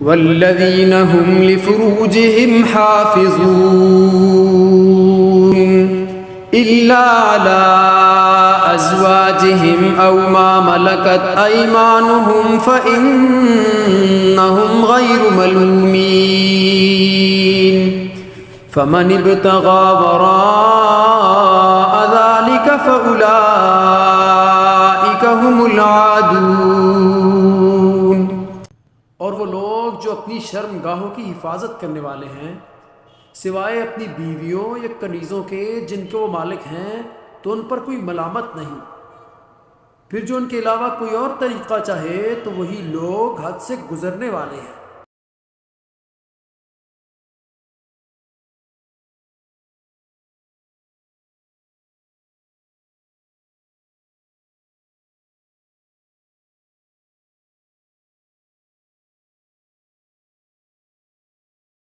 والذین هم لفروجهم حافظون إلا على أزواجهم أو ما ملكت أيمانهم فإنهم غير ملومين فمن ابتغى وراء ذلك فأولئك هم العادون۔ اور وہ لوگ جو اپنی شرم گاہوں کی حفاظت کرنے والے ہیں سوائے اپنی بیویوں یا کنیزوں کے جن کے وہ مالک ہیں تو ان پر کوئی ملامت نہیں، پھر جو ان کے علاوہ کوئی اور طریقہ چاہے تو وہی لوگ حد سے گزرنے والے ہیں۔